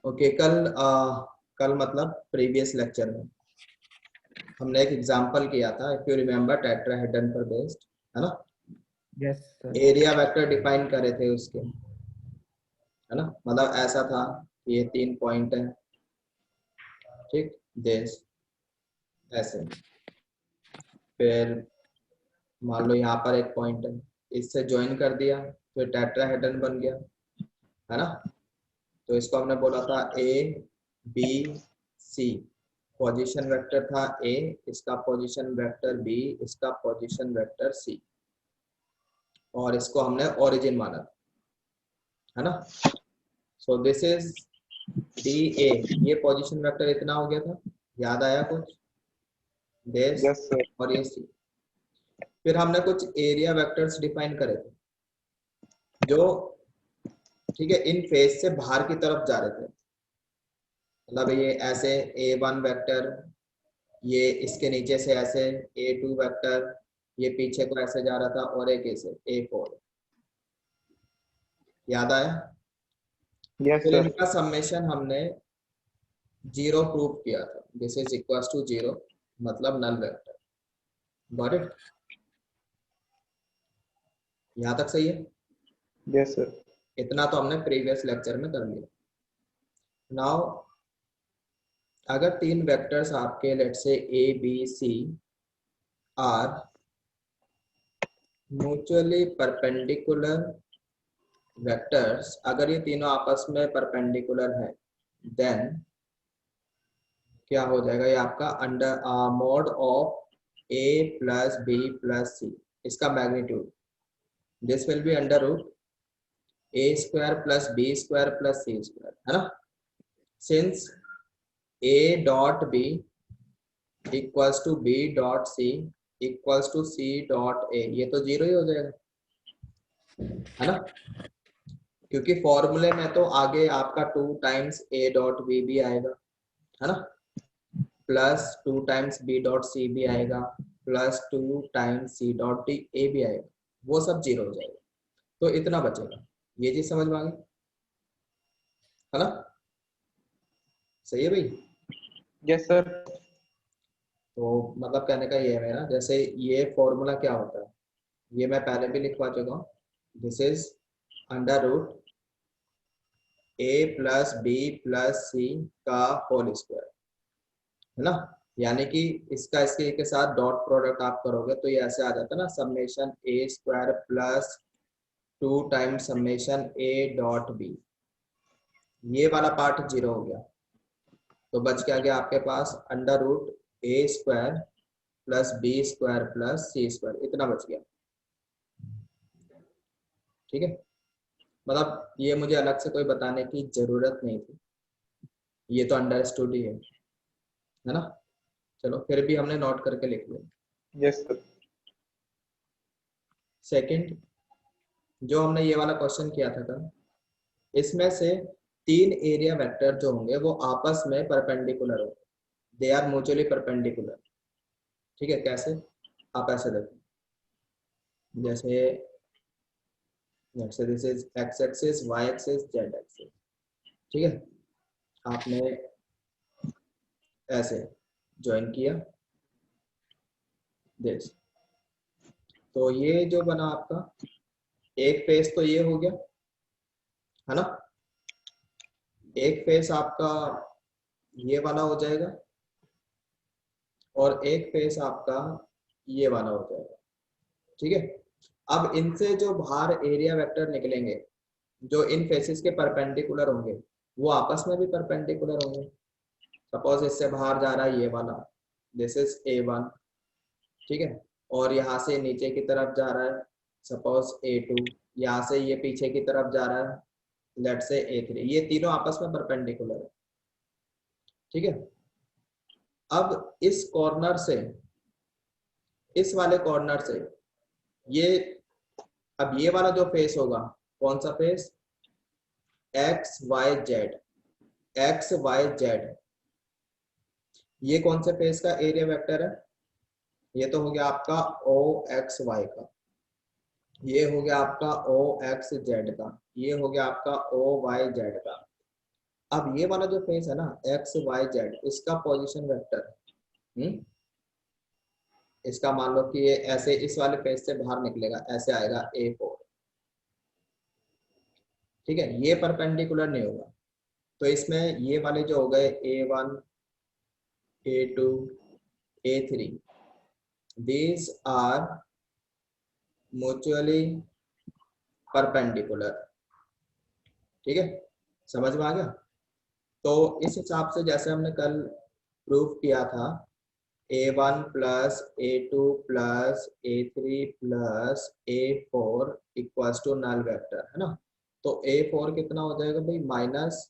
Okay, कल मतलब previous lecture में हमने एक एग्जांपल किया था, इफ यू रिमेम्बर, टेट्राहेड्रन पर बेस्ड, है ना। Yes sir. Area vector define करे थे उसके, है ना। मतलब ऐसा था कि ये 3 पॉइंट है, ठीक, देश ऐसे, फिर मान लो यहाँ पर एक पॉइंट है, इससे ज्वाइन कर दिया तो टेट्राहेड्रन बन गया, है ना। तो इसको हमने बोला था A B C, position vector था ए, इसका पोजीशन वेक्टर बी, इसका पोजीशन वेक्टर सी, और इसको हमने ओरिजिन माना, है ना। So this is D A, ये पोजीशन वेक्टर इतना हो गया था, याद आया कुछ देश, यस सर। और ये सी। फिर हमने कुछ एरिया वेक्टर्स डिफाइन करे थे जो, ठीक है, इन फेज से बाहर की तरफ जा रहे थे। मतलब ये ऐसे A1 वेक्टर, ये इसके नीचे से ऐसे A2 वेक्टर, ये पीछे को ऐसे जा रहा था, और एक ऐसे A4, याद आया। यस फिर सर। इनका समेशन हमने 0 प्रूव किया था, दिस इज इक्वल टू 0, मतलब नल वेक्टर। गॉट इट, यहाँ तक सही है। Yes sir. इतना तो हमने प्रीवियस लेक्चर में कर लिया। नाउ अगर 3 वेक्टर्स आपके let's say A B C are mutually perpendicular vectors, अगर ये तीनों आपस में परपेंडिकुलर है, देन क्या हो जाएगा, ये आपका under mod of A plus b plus c, इसका magnitude, this will be under root a square plus b square plus c square, है ना। Since A dot b equals to b dot c equals to c dot a, ये तो 0 ही हो जाएगा, है ना, क्योंकि फॉर्मूले में तो आगे आपका 2 टाइम्स A डॉट बी भी आएगा, है ना, plus 2 times B dot C भी आएगा, plus 2 times C dot D A भी आएगा, वो सब 0 हो जाएगा, तो इतना बचेगा। ये चीज समझ में आ गई, है ना, सही है भाई। Yes sir. तो मतलब कहने का ये है मेरा, जैसे ये फॉर्मूला क्या होता है, ये मैं पहले भी लिखवा चुका हूँ, this is under root a plus b plus c का होल स्क्वायर, है ना। यानी कि इसका इसके के साथ डॉट प्रोडक्ट आप करोगे तो ये ऐसे आ जाता है ना, summation A square plus 2 times summation A dot B, ये वाला पार्ट 0 हो गया, तो बच क्या गया आपके पास, under root a square plus b square plus c square, इतना बच गया, ठीक है। मतलब ये मुझे अलग से कोई बताने की जरूरत नहीं थी, ये तो अंडरस्टूड ही है ना। चलो फिर भी हमने नोट करके लिख लिया। Yes sir. सेकंड, जो हमने ये वाला क्वेश्चन किया था कल, इसमें से 3 एरिया वेक्टर जो होंगे वो आपस में परपेंडिकुलर होंगे, दे आर म्यूचुअली परपेंडिकुलर, ठीक है। कैसे, आप ऐसे देखो, जैसे this is x axis, Y axis, Z axis, ठीक है। आपने ऐसे ज्वाइन किया दिस, तो ये जो बना आपका एक फेस, तो ये हो गया, है ना। एक फेस आपका ये वाला हो जाएगा, और एक फेस आपका ये वाला हो जाएगा, ठीक है। अब इनसे जो बाहर एरिया वेक्टर निकलेंगे, जो इन फेसेस के परपेंडिकुलर होंगे, वो आपस में भी परपेंडिकुलर होंगे। सपोज इससे बाहर जा रहा है ये वाला, दिस इज A1, ठीक है, और यहाँ से नीचे की तरफ जा रहा है सपोज A2, यहाँ से ये पीछे की तरफ जा रहा है लेट से A3, ये तीनों आपस में परपेंडिकुलर है, ठीक है। अब इस कॉर्नर से, इस वाले कॉर्नर से ये, अब ये वाला जो फेस होगा, कौन सा face, X Y Z, X Y Z, ये कौन से फेस का एरिया वेक्टर है, ये तो हो गया आपका ओ एक्स वाई का, ये हो गया आपका ओ एक्स जेड का, ये हो गया आपका ओ वाई जेड का, अब ये वाला जो फेस है ना एक्स वाई जेड, इसका पोजीशन वेक्टर, इसका मान लो कि ये ऐसे इस वाले फेस से बाहर निकलेगा, ऐसे आएगा A4, ठीक है, ये परपेंडिकुलर नहीं होगा। तो इसमें ये वाले जो हो गए A1 A2 A3, these are mutually perpendicular, ठीक है, समझ में आ गया। तो इस हिसाब से जैसे हमने कल प्रूफ किया था A1 plus A2 plus A3 plus A4 equals to null vector, है ना। तो A4 कितना हो जाएगा भाई, minus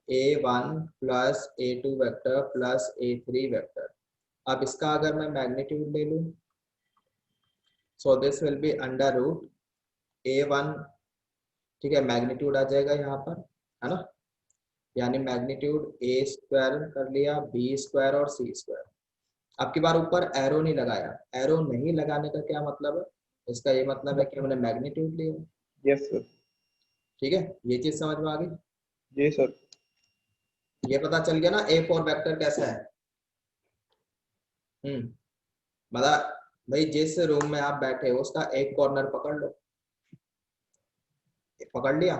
A1 plus A2 vector plus A3 vector. अब इसका अगर मैं मैग्नीट्यूड ले लूं, so this will be under root A1, ठीक है, मैग्नीट्यूड आ जाएगा यहाँ पर, है ना, यानी मैग्नीट्यूड A स्क्वायर कर लिया, B स्क्वायर और C स्क्वायर। अब की बार ऊपर एरो नहीं लगाया, एरो नहीं लगाने का क्या मतलब है, इसका ये मतलब है कि हमने मैग्नीट्यूड लिया। Yes sir. ठीक है, ये चीज समझ में आ गई। जी सर। ये पता चल गया ना A4 वेक्टर कैसा है। मतलब भाई जिस रूम में आप बैठे हो उसका एक कॉर्नर पकड़ लो, पकड़ लिया,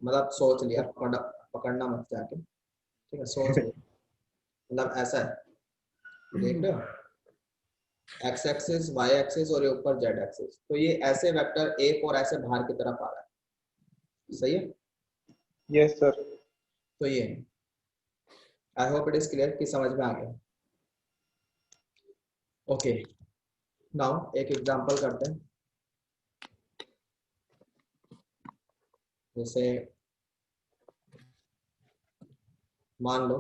मतलब सोच लिया, पकड़ना मत जाके, ठीक है, सोच लिया, मतलब ऐसा है, देख रहे हो, एक्स एक्सिस वाई एक्सिस और ये ऊपर जेड एक्सिस, तो ये ऐसे वेक्टर A4 ऐसे बाहर की तरफ आ रहा है, सही है। Yes sir. तो ये I hope it is clear, कि समझ में आ गया। ओके, नाउ एक एग्जांपल करते हैं, जैसे मान लो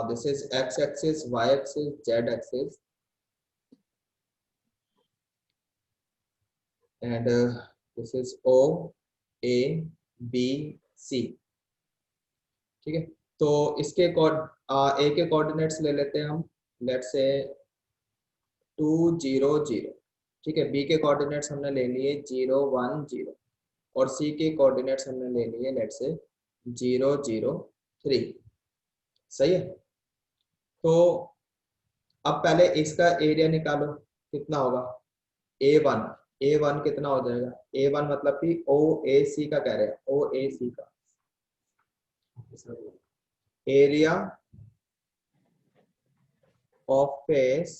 this is x axis Y axis Z axis and this is O A B C, ठीक है। तो इसके A के कोऑर्डिनेट्स ले लेते हैं हम, लेट्स से 2 0 0, ठीक है, B के कोऑर्डिनेट्स हमने ले लिए 0 1 0 और C के कोऑर्डिनेट्स हमने ले लिए लेट्स से 0 0 3, सही है। तो अब पहले इसका एरिया निकालो, कितना होगा, A1 कितना हो जाएगा, A1 मतलब कि OAC का कह रहे हैं, OAC का एरिया ऑफ फेस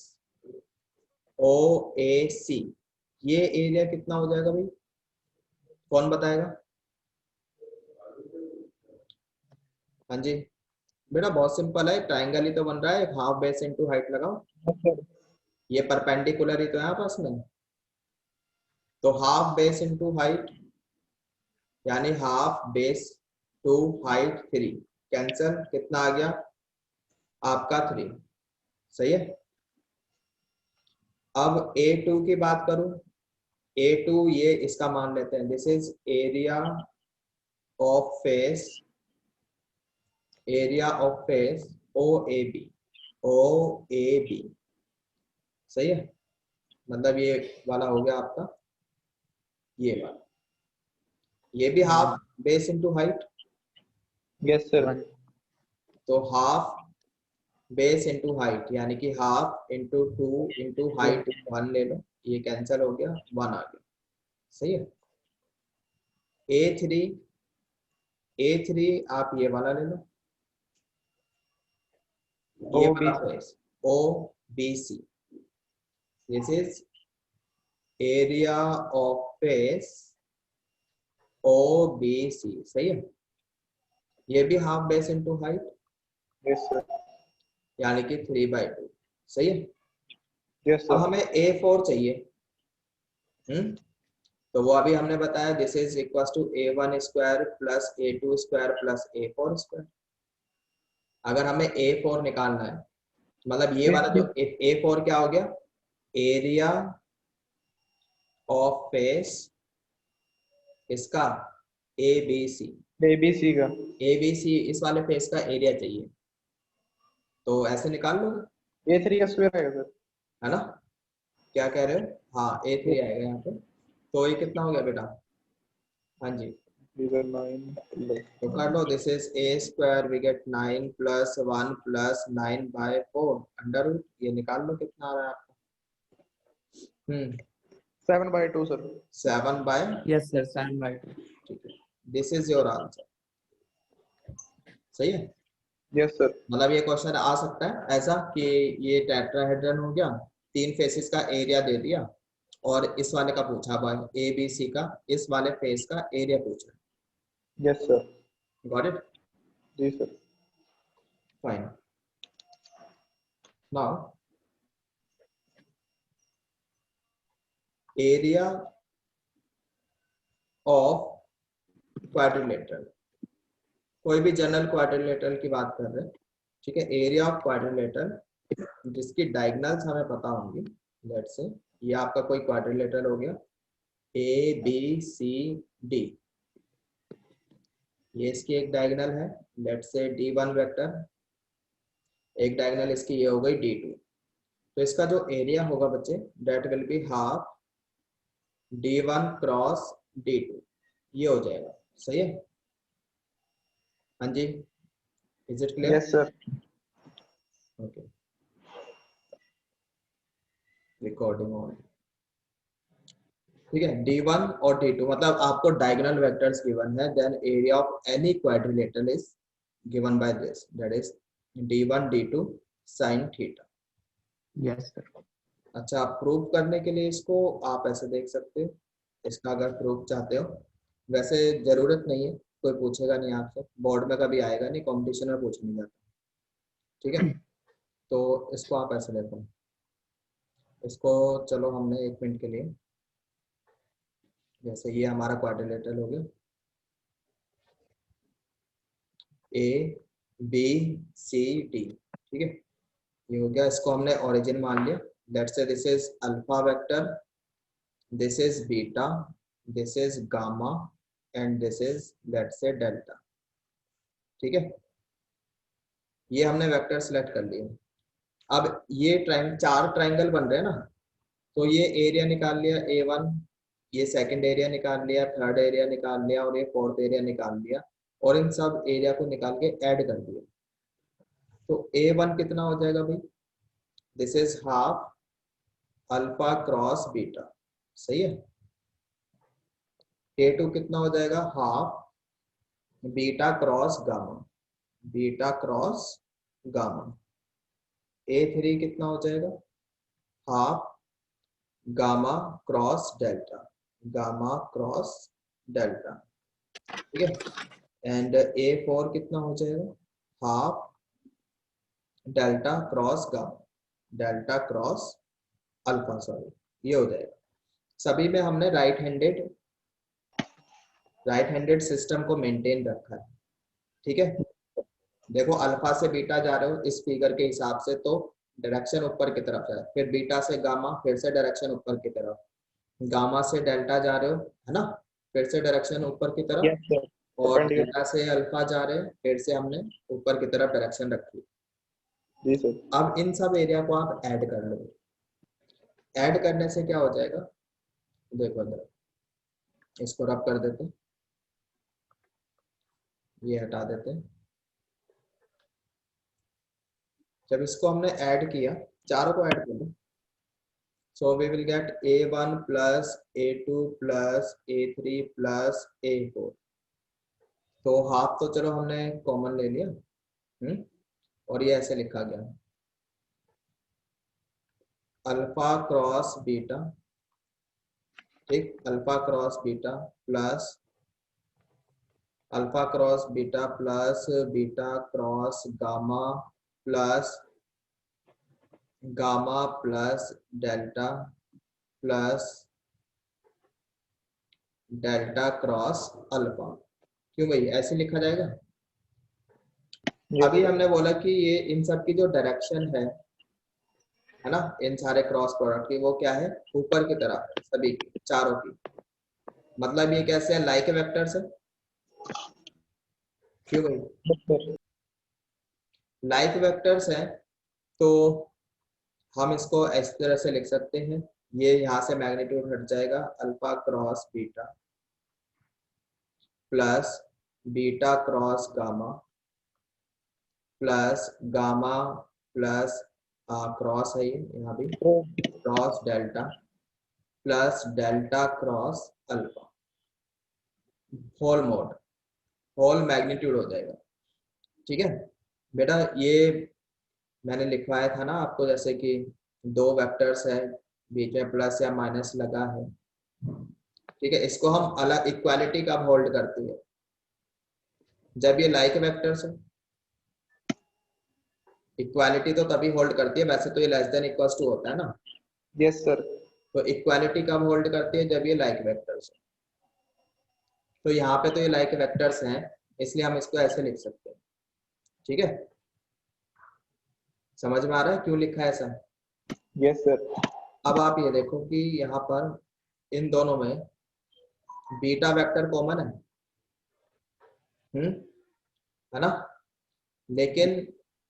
OAC, ये एरिया कितना हो जाएगा भाई, कौन बताएगा। हाँ जी बेटा, बहुत सिंपल है, ट्राइंगल ही तो बन रहा है, हाफ बेस इनटू हाइट लगाओ, ये परपेंडिकुलर ही तो है आपस में, तो हाफ बेस इनटू हाइट यानी half base to height 3, cancel, कितना आ गया आपका 3, सही है। अब A2 की बात करूं, A2 ये इसका मान लेते हैं, this is area of face, area of face OAB, OAB, सही है, मतलब ये वाला हो गया आपका, ये वाला, ये भी half base into height, yes sir. तो हाफ बेस इनटू हाइट यानी कि हाफ इंटू 2 इंटू हाइट 1 ले लो, ये कैंसिल हो गया, 1 आ गया, सही है। A3 आप ये वाला ले लो, ये वाला face OBC, this is area of face OBC, सही है, ये भी half base into height yes sir. यानी कि 3/2, सही है। यस अब सर। हमें A4 चाहिए, तो वो अभी हमने बताया this is equal to A1 square plus A2 square plus A4 square. अगर हमें A4 निकालना है, मतलब ये वाला जो A4 क्या हो गया, एरिया ऑफ फेस इसका ABC, ABC का। ABC इस वाले फेस का एरिया चाहिए, तो ऐसे निकाल लो, A3 का स्क्वायर आएगा सर। है ना, क्या कह रहे हो, हाँ A3 आएगा यहाँ पे, तो ये कितना हो गया बेटा, हाँ जी These are 9 plus तो कर लो, this is a square we get 9 plus 1 plus 9 by 4 under root, ये निकाल लो कितना आ रहा है आपका। 7 by 2 sir. 7 by, Yes sir, 7/2. ठीक है, दिस इज योर आंसर। सही है, Yes sir. मतलब ये क्वेश्चन आ सकता है ऐसा कि ये टेट्राहेड्रन हो गया, 3 फेसेस का एरिया दे दिया और इस वाले का पूछा भाई ए बी सी का, इस वाले फेस का एरिया पूछा। Yes sir. गॉट इट, जी sir. Fine. Now area of quadrilateral, कोई भी जनरल क्वाड्रिलेटरल की बात कर रहे हैं, ठीक है। एरिया ऑफ क्वाड्रिलेटरल जिसकी डायगोनल्स हमें पता होंगी, लेट्स से ये आपका कोई क्वाड्रिलेटरल हो गया ए बी सी डी, ये इसकी एक डायगोनल है, लेट्स से D1 वेक्टर, एक डायगोनल इसकी ये हो गई D2, तो इसका जो एरिया होगा बच्चे that will be half D1 cross D2, ये हो जाएगा। सही है, हाँ जी, is it clear? Yes sir. Okay, recording on, ठीक है। D1 और D2 मतलब आपको डायगोनल वेक्टर्स गिवन है, then area of any quadrilateral is given by this, that is D1 D2 sin theta. Yes sir. अच्छा, प्रूव करने के लिए इसको आप ऐसे देख सकते हो, इसका अगर प्रूफ चाहते हो, वैसे जरूरत नहीं है, कोई पूछेगा नहीं आपसे, बोर्ड में कभी आएगा नहीं, कंपटीशन में पूछ नहीं जाता, ठीक है। तो इसको आप ऐसे देखो, इसको चलो हमने 1 मिनट के लिए, जैसे ये हमारा क्वाड्रिलेटरल हो गया ए बी सी डी, ठीक है, ये हो गया, इसको हमने ओरिजिन मान लिया, let's say this is alpha vector, this is beta, this is gamma and this is let's say delta, ठीक है। ये हमने वेक्टर सेलेक्ट कर लिए। अब ये चार ट्राइंगल बन रहे हैं ना, तो ये एरिया निकाल लिया A1, ये सेकंड एरिया निकाल लिया, थर्ड एरिया निकाल लिया और ये फोर्थ एरिया निकाल लिया, और इन सब एरिया को निकाल के ऐड कर दिया, तो A1 कितना हो जाएगा भाई, this is half alpha cross beta, सही है। A2 कितना हो जाएगा, half beta cross gamma, beta cross gamma. A3 कितना हो जाएगा, half gamma cross delta, gamma cross delta, ठीक है। एंड A4 कितना हो जाएगा, half delta cross gamma, delta cross alpha, sorry, ये हो जाएगा। सभी में हमने राइट हैंडेड सिस्टम को मेंटेन रखा है, ठीक है। देखो अल्फा से बीटा जा रहे हो इस फिगर के हिसाब से, तो डायरेक्शन ऊपर की तरफ है, फिर बीटा से गामा, फिर से डायरेक्शन ऊपर की तरफ, गामा से डेल्टा जा रहे हो, है ना, फिर से डायरेक्शन ऊपर की तरफ, Yes sir. और Perpendicular. डेल्टा से अल्फा जा रहे हैं, फिर से हमने ऊपर की तरफ डायरेक्शन रखी। जी sir. अब इन सब एरिया को आप ऐड कर लो, ऐड करने से क्या हो जाएगा, देखो अंदर, इसको रब कर देते हैं, ये हटा देते हैं। जब इसको हमने ऐड किया, चारों को ऐड कर लो, so we will get A1 plus A2 plus A3 plus A4, तो हाफ तो चलो हमने कॉमन ले लिया, और ये ऐसे लिखा गया अल्फा क्रॉस बीटा, ठीक, alpha cross beta plus alpha cross beta plus beta cross gamma plus gamma plus delta plus delta cross alpha. क्यों भाई ऐसे लिखा जाएगा? Yes अभी sir. हमने बोला कि ये इन सब की जो डायरेक्शन है ना, इन सारे क्रॉस प्रोडक्ट की, वो क्या है, ऊपर की तरफ सभी की, चारों की, मतलब ये कैसे है, लाइक वेक्टर्स है। क्यों भाई Yes sir. लाइक वेक्टर्स है, तो हम इसको इस तरह से लिख सकते हैं, ये यहाँ से मैग्नीट्यूड हट जाएगा, alpha cross beta plus beta cross gamma plus gamma plus cross है ये यहाँ भी cross delta plus delta cross alpha whole mod whole magnitude हो जाएगा। ठीक है बेटा, ये मैंने लिखवाया था ना आपको, जैसे कि दो वेक्टर्स है, बीच में प्लस या माइनस लगा है। ठीक है, इसको हम अलग इक्वालिटी कब होल्ड करती है, जब ये लाइक वेक्टर्स है। इक्वालिटी तो तभी होल्ड करती है, वैसे तो ये लेस देन इक्वल्स टू होता है ना। Yes sir. तो इक्वालिटी कब होल्ड करती है, जब ये लाइक वेक्टर्स है। तो यहाँ पे तो ये लाइक वेक्टर्स हैं, इसलिए हम इसको ऐसे लिख सकते हैं। ठीक है, समझ में आ रहा है क्यों लिखा है ऐसा। Yes sir. अब आप ये देखो कि यहाँ पर इन दोनों में बीटा वेक्टर कॉमन है ना, लेकिन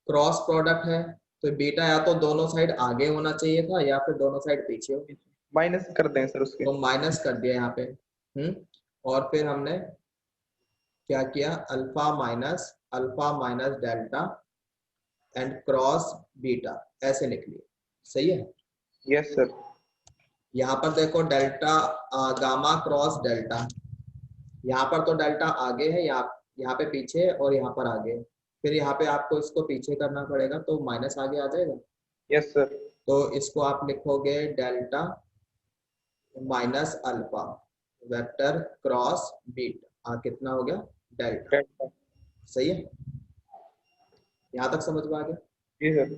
क्रॉस प्रोडक्ट है, तो बीटा या तो दोनों साइड आगे होना चाहिए था या फिर दोनों साइड पीछे हो। माइनस कर दें सर उसके। तो माइनस कर दिया यहाँ पे। और फिर हमने क्या किया, alpha minus delta and cross beta ऐसे लिख लिया। सही है। Yes sir. यहाँ पर देखो डेल्टा गामा क्रॉस डेल्टा, यहाँ पर तो डेल्टा आगे है, यहाँ पे पीछे है और यहाँ पर आगे है। फिर यहाँ पे आपको इसको पीछे करना पड़ेगा, तो माइनस आगे आ जाएगा। Yes sir. तो इसको आप लिखोगे delta minus alpha vector cross beta, कितना हो गया, डेल्टा। सही है, यहाँ तक समझ में आ गया। जी सर।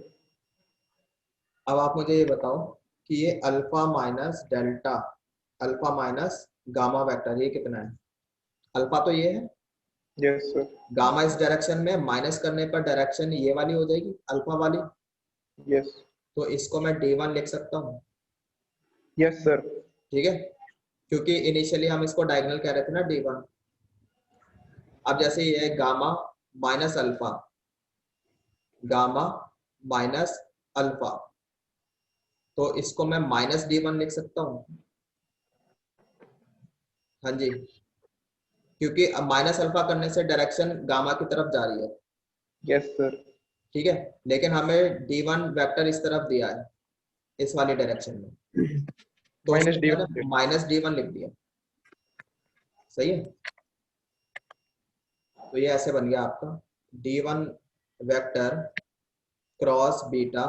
अब आप मुझे ये बताओ कि ये alpha minus delta alpha minus gamma vector ये कितना है। अल्फा तो ये है, यस सर। गामा इस डायरेक्शन में, माइनस करने पर डायरेक्शन ये वाली हो जाएगी अल्फा वाली। यस। तो इसको मैं D1 लिख सकता हूँ। Yes sir. ठीक है, क्योंकि इनिशियली हम इसको डायगोनल कह रहे थे ना D1। अब जैसे ये gamma minus alpha, gamma minus alpha, तो इसको मैं माइनस D1 लिख सकता हूँ। हाँ जी, क्योंकि अब माइनस अल्फा करने से डायरेक्शन गामा की तरफ जा रही है। Yes sir. ठीक है, लेकिन हमें D1 वेक्टर इस तरफ दिया है, इस वाली डायरेक्शन में, तो माइनस D1 माइनस D1 लिख दिया। सही है, तो ये ऐसे बन गया आपका D1 vector cross beta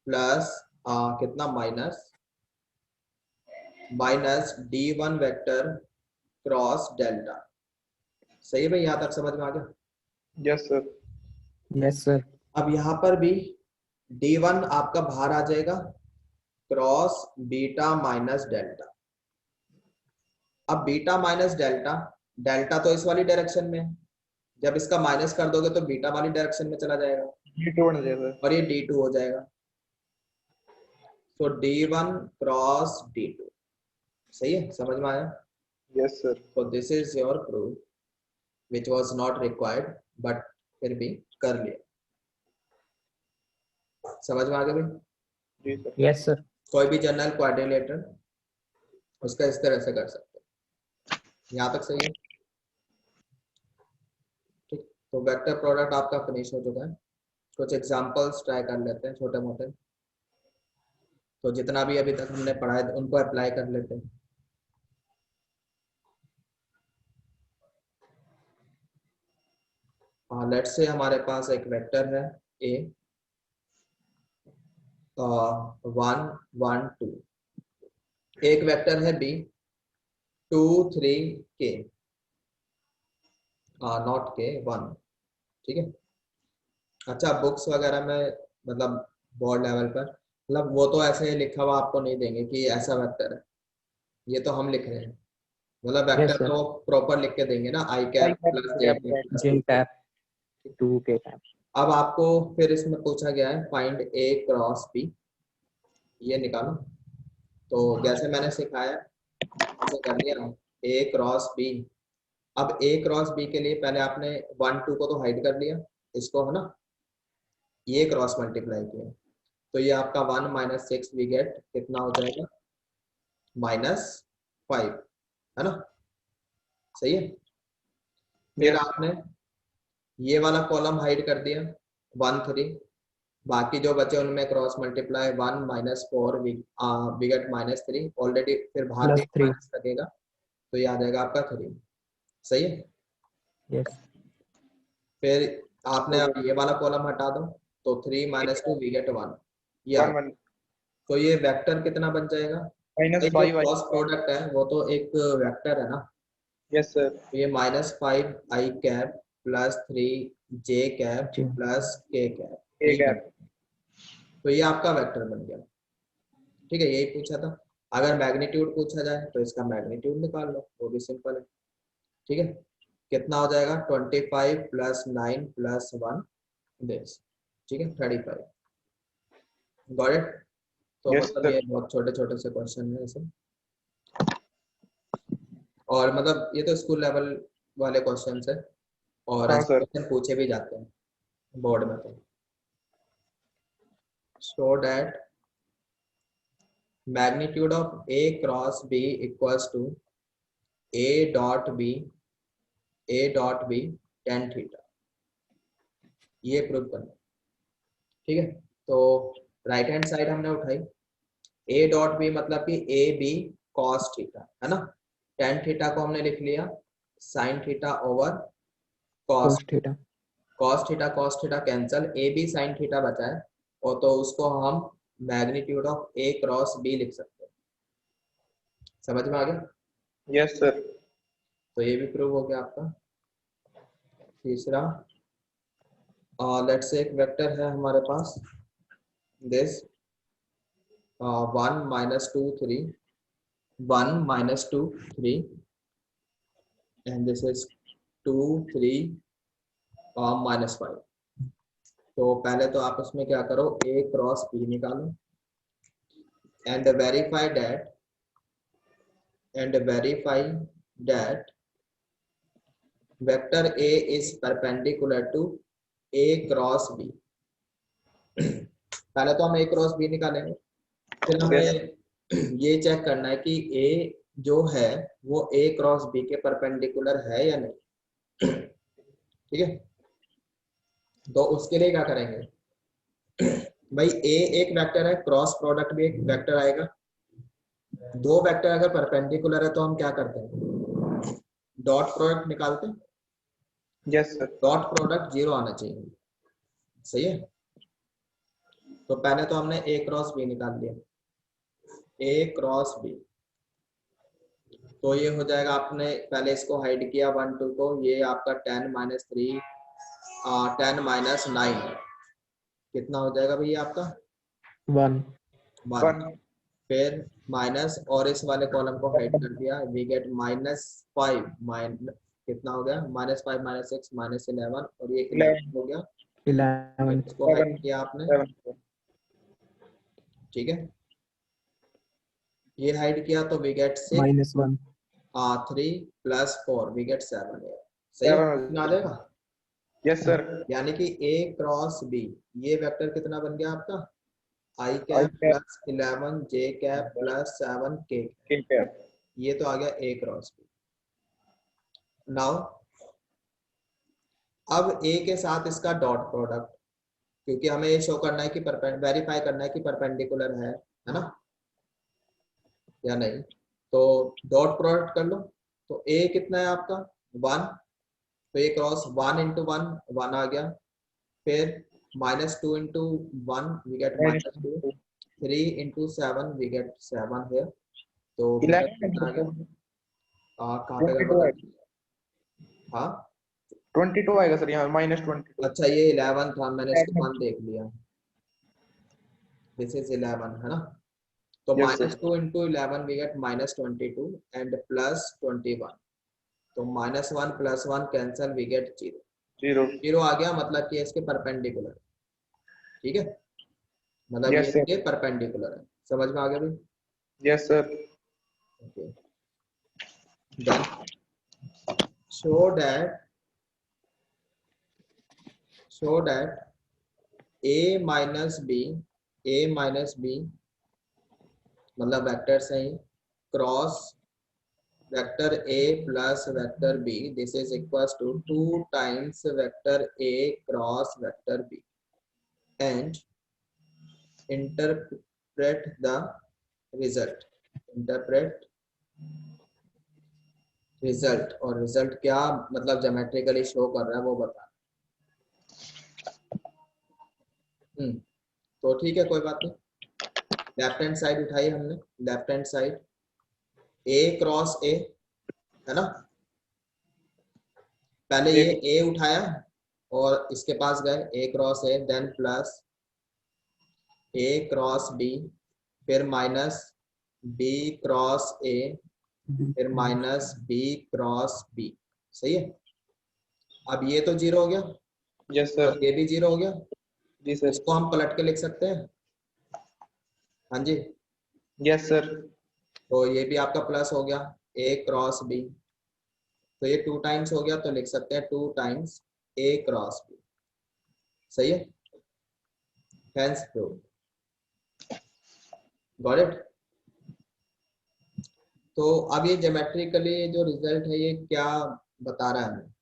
plus कितना minus D1 vector cross delta. सही है भाई, यहाँ तक समझ में आ गया। Yes sir. Yes, sir. अब यहाँ पर भी D1 आपका बाहर आ जाएगा क्रॉस बीटा माइनस डेल्टा। अब बीटा माइनस डेल्टा, डेल्टा तो इस वाली डायरेक्शन में है, जब इसका माइनस कर दोगे तो बीटा वाली डायरेक्शन में चला जाएगा D2 बन जाएगा और ये D2 हो जाएगा। तो D1 क्रॉस D2। सही है, समझ में आया। Yes sir. So this is your proof which was not required but फिर भी कर लिया। समझ में आ गया भाई। जी सर। Yes, sir. कोई भी जनरल क्वाड्रिलेटरल उसका इस तरह से कर सकते हैं। यहाँ तक सही है। ठीक, तो वेक्टर प्रोडक्ट आपका फिनिश हो चुका है। कुछ एग्जांपल्स ट्राई कर लेते हैं छोटे मोटे, तो जितना भी अभी तक हमने पढ़ा है उनको अप्लाई कर लेते हैं। लेट्स से हमारे पास एक वेक्टर है A 1 1 2, एक वेक्टर है B 2 3 K नॉट K 1। ठीक है, अच्छा बुक्स वगैरह में मतलब बोर्ड लेवल पर मतलब वो तो ऐसे लिखा हुआ आपको नहीं देंगे कि ऐसा वेक्टर है, ये तो हम लिख रहे हैं। मतलब Yes, वेक्टर sir. तो प्रॉपर लिख के देंगे ना, I cap plus J cap plus J K cap. cap, 2K cap. अब आपको फिर इसमें पूछा गया है फाइंड A क्रॉस B, ये निकालो। तो जैसे मैंने सिखाया ऐसे कर लिया A क्रॉस B। अब A क्रॉस B के लिए पहले आपने 1 2 को तो हाइड कर लिया, इसको है ना, ये क्रॉस मल्टीप्लाई किया, तो ये आपका 1 माइनस 6 वी गेट कितना हो जाएगा -5, है ना। सही है, फिर Yes. आपने ये वाला कॉलम हाइड कर दिया 1 3, बाकी जो बचे उनमें cross multiply 1 -4 we get -3 already, फिर बाहर भी Plus 3. माइनस लगेगा तो ये आ जाएगा आपका 3। सही है। Yes. फिर आपने तो अब ये वाला कॉलम हटा दो तो 3 - 2 वी गेट 1 या 1 1 तो ये वेक्टर कितना बन जाएगा? minus भाई जो 5 I. क्रॉस प्रोडक्ट है वो तो एक वेक्टर है ना, Yes sir. तो ये -5 i cap plus 3 j cap जी. Plus k cap, A gap. तो ये आपका वेक्टर बन गया। ठीक है, यही पूछा था। अगर मैग्नीट्यूड पूछा जाए तो इसका मैग्नीट्यूड निकाल लो, वो भी सिंपल है। ठीक है, कितना हो जाएगा 25 + 9 + 1 दिस। ठीक है 35। Got it. तो Yes मतलब sir. ये बहुत छोटे छोटे से क्वेश्चन है ऐसे, और मतलब ये तो स्कूल लेवल वाले क्वेश्चन है और हाँ ऐसे सर. क्वेश्चन पूछे भी जाते हैं बोर्ड में। तो show that magnitude of a cross b equals to a dot b tan theta, ये प्रूव करना। ठीक है, तो राइट हैंड साइड हमने उठाई, a डॉट बी मतलब कि ए बी कॉस थीटा है ना, tan थीटा को हमने लिख लिया sin theta over cos Cos theta. cos theta cancel, A B sin theta बचा है और तो उसको हम magnitude of a cross b लिख सकते हैं। समझ में आ गया? Yes sir. तो ये भी प्रूव हो गया आपका। तीसरा, लेट्स से एक वेक्टर है हमारे पास दिस 1 - 2 3 1 - 2 3 and this is 2 3 -5। तो पहले तो आप इसमें क्या करो, a क्रॉस b निकालो and verify that vector a is perpendicular to a cross b। पहले तो हम a क्रॉस b निकालेंगे, फिर हमें ये चेक करना है कि a जो है वो a क्रॉस b के परपेंडिकुलर है या नहीं। ठीक है, तो उसके लिए क्या करेंगे भाई, a एक वेक्टर है, क्रॉस प्रोडक्ट भी एक वेक्टर आएगा। दो वेक्टर अगर परपेंडिकुलर है तो हम क्या करते हैं, डॉट प्रोडक्ट निकालते हैं। Yes sir. डॉट प्रोडक्ट 0 आना चाहिए। सही है, तो पहले तो हमने a क्रॉस b निकाल लिया, a क्रॉस b, तो ये हो जाएगा, आपने पहले इसको हाइड किया 1 2 को, ये आपका 10 - 3 10 - 9 कितना हो जाएगा भैया आपका 1. 1। 1 फिर माइनस और इस वाले कॉलम को हाइड कर दिया, वी गेट -5 कितना हो गया -5 - 6 -11 और ये 11 हो गया। 11. इसको हाइड किया आपने। 7. ठीक है, ये हाइड किया तो वी गेट 6 -1. 3 + 4 वी गेट 7 है। सही है, कितना आ जाएगा? Yes sir. यानी कि a क्रॉस b ये वेक्टर कितना बन गया आपका, i I cap cap plus 11 j cap plus 7 k, K cap. ये तो आ गया a क्रॉस b। नाउ अब a के साथ इसका डॉट प्रोडक्ट, क्योंकि हमें ये शो करना है कि वेरीफाई करना है कि परपेंडिकुलर है ना या नहीं, तो डॉट प्रोडक्ट कर लो। तो a कितना है आपका 1, तो ये क्रॉस 1 × 1 1 आ गया, फिर -2 × 1 वी गेट -2, 3 × 7 वी गेट 7 है, तो 11 कितना आ गया, कहाँ पे 22 गड़बड़ है? आएगा. हाँ 22 आएगा सर यहाँ -22. अच्छा, ये 11 था, मैंने इसको 1 देख लिया, दिस इज 11 है ना, तो Yes sir. -2 × 11 we get -22 and +21, तो -1 + 1 कैंसल, वी गेट 0। 0. 0 आ गया, मतलब कि इसके परपेंडिकुलर। ठीक है, मतलब ये Yes sir. इसके परपेंडिकुलर है। समझ में आ गया भाई? Yes sir. Okay. Then show that a minus b मतलब वेक्टर्स हैं cross vector A plus vector B, this is equals to 2 times vector A cross vector B, and interpret the result. Interpret result, और result क्या मतलब geometrically show कर रहा है वो बता। तो ठीक है, कोई बात नहीं। लेफ्ट हैंड साइड उठाई हमने, लेफ्ट हैंड साइड ए क्रॉस ए है ना, पहले ये ए उठाया और इसके पास गए A cross A, then plus A cross B, फिर माइनस बी क्रॉस ए, फिर माइनस बी क्रॉस बी। सही है। अब ये तो जीरो हो गया, यस सर। और ये भी जीरो हो गया। जी सर। इसको हम पलट के लिख सकते हैं। हाँ जी, यस सर। तो ये भी आपका प्लस हो गया ए क्रॉस बी, तो ये 2 टाइम्स हो गया, तो लिख सकते हैं 2 टाइम्स ए क्रॉस बी। सही है, हेंस प्रूव्ड। Got it. तो अब ये ज्योमेट्रिकली जो रिजल्ट है ये क्या बता रहा है हमें।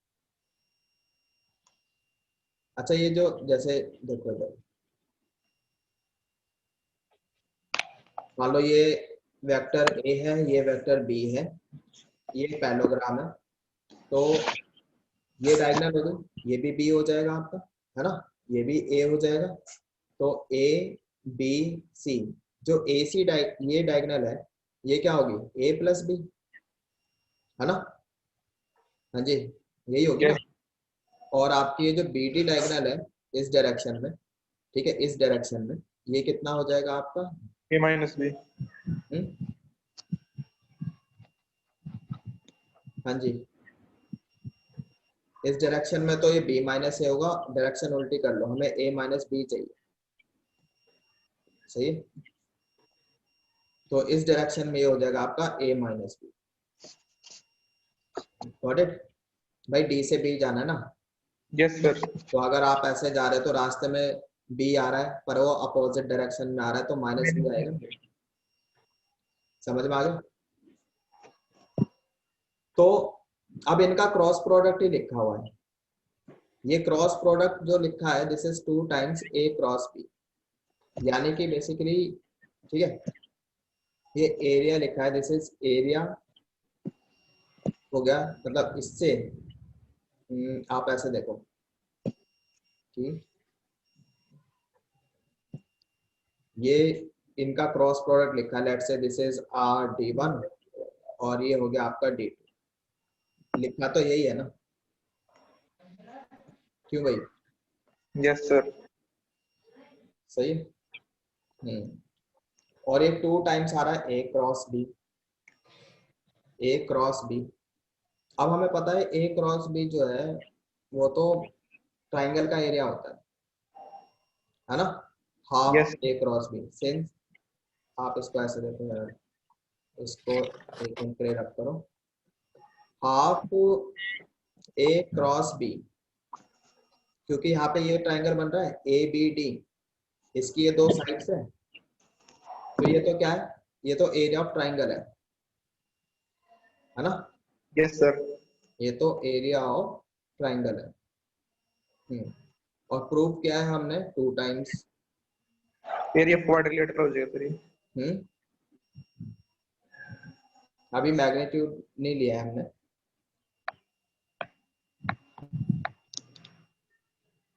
अच्छा, ये जो जैसे देखो इधर, मान लो ये वेक्टर ए है, ये वेक्टर बी है, ये पैरेललोग्राम है, तो ये डायगोनल हो गई, ये भी बी हो जाएगा आपका, है ना, ये भी ए हो जाएगा। तो ए बी सी, जो ए सी ये डायगोनल है, ये क्या होगी, ए प्लस बी, है ना। हाँ जी, यही होगी ना। और आपकी ये जो बी डी डायगोनल है इस डायरेक्शन में, ठीक है, इस डायरेक्शन में, ये कितना हो जाएगा आपका, ए माइनस बी। हाँ जी, इस डायरेक्शन में तो ये b माइनस ए होगा, डायरेक्शन उल्टी कर लो, हमें a माइनस बी चाहिए। सही है, तो इस डायरेक्शन में ये हो जाएगा आपका a minus B. Got it भाई, d से b जाना है ना। Yes sir. तो अगर आप ऐसे जा रहे हो तो रास्ते में b आ रहा है, पर वो अपोजिट डायरेक्शन में आ रहा है, तो माइनस बी आएगा। समझ में आ गया। तो अब इनका क्रॉस प्रोडक्ट ही लिखा हुआ है, ये क्रॉस प्रोडक्ट जो लिखा है this is 2 times a cross b, यानी कि बेसिकली, ठीक है, ये एरिया लिखा है, दिस इज एरिया हो गया, मतलब इससे आप ऐसे देखो कि ये इनका क्रॉस प्रोडक्ट लिखा है, let's say this is are d1 और ये हो गया आपका d2, लिखा तो यही है ना, क्यों भाई। Yes sir. सही है। और ये 2 टाइम्स आ रहा है a cross b, a cross b। अब हमें पता है a क्रॉस b जो है वो तो ट्राइंगल का एरिया होता है ना, half Yes. a cross b। Since आप इसको ऐसे देखो यार, इसको एक मिनट के लिए रख करो, हाफ a क्रॉस b, क्योंकि यहाँ पे ये ट्राइंगल बन रहा है ए बी डी, इसकी ये 2 साइड्स है, तो ये तो क्या है, ये तो एरिया ऑफ ट्राइंगल है ना। Yes sir. ये तो एरिया ऑफ ट्राइंगल है। और प्रूफ क्या है हमने, 2 टाइम्स। Area quadrilateral हो जाएगा सर ये। अभी मैग्नीट्यूड नहीं लिया है हमने,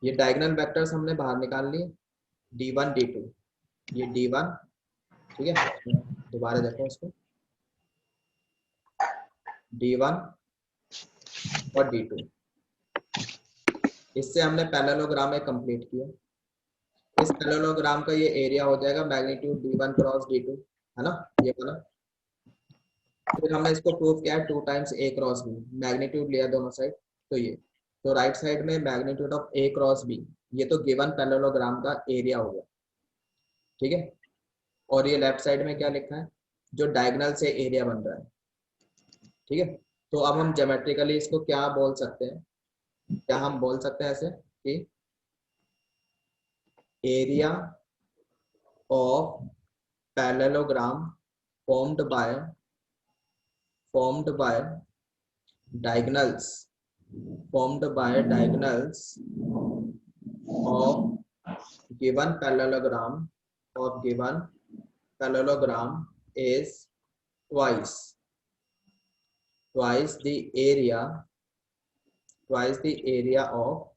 ये डायगोनल वेक्टर्स हमने बाहर निकाल लिए, d1 d2, ये d1, ठीक है, दोबारा देखो इसको, d1 और d2, इससे हमने पैरेललोग्राम में कंप्लीट किया। इस पैरेललोग्राम का ये एरिया हो जाएगा मैग्नीट्यूड d1 क्रॉस d2, है ना, ये वाला। फिर हमने इसको प्रूव किया 2 times a cross b, magnitude लिया दोनों साइड, तो ये, तो राइट साइड में magnitude of a cross b, ये तो गिवन पैरेललोग्राम का एरिया हो गया, ठीक है। और ये लेफ्ट साइड में क्या लिखा है, जो डायगोनल से एरिया बन रहा है, ठीक है। तो अब हम ज्योमेट्रिकली इसको क्या बोल सकते हैं, क्या हम बोल सकते हैं ऐसे कि area of parallelogram formed by formed by diagonals of given parallelogram is twice the area of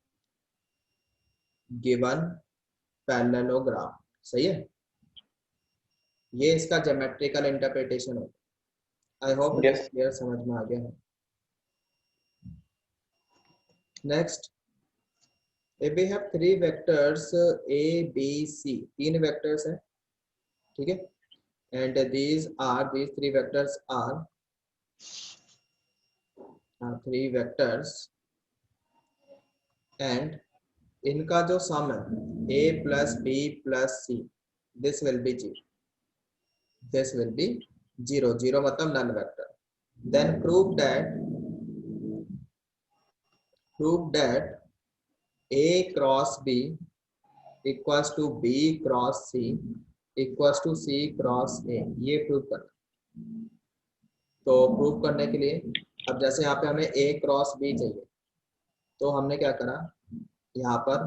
given parallelogram। सही है, ये इसका ज्योमेट्रिकल इंटरप्रिटेशन होता है। I hope Yes. क्लियर समझ में आ गया है। Next, if we have three vectors a b c, तीन वेक्टर्स हैं, ठीक है, and these three vectors are three vectors, and इनका जो सम है a plus b plus c, this will be zero मतलब null vector. then prove that a cross b equals to b cross c equals to c cross a, ये prove करना। तो prove करने के लिए अब जैसे यहाँ पे हमें a क्रॉस b चाहिए, तो हमने क्या करा, यहाँ पर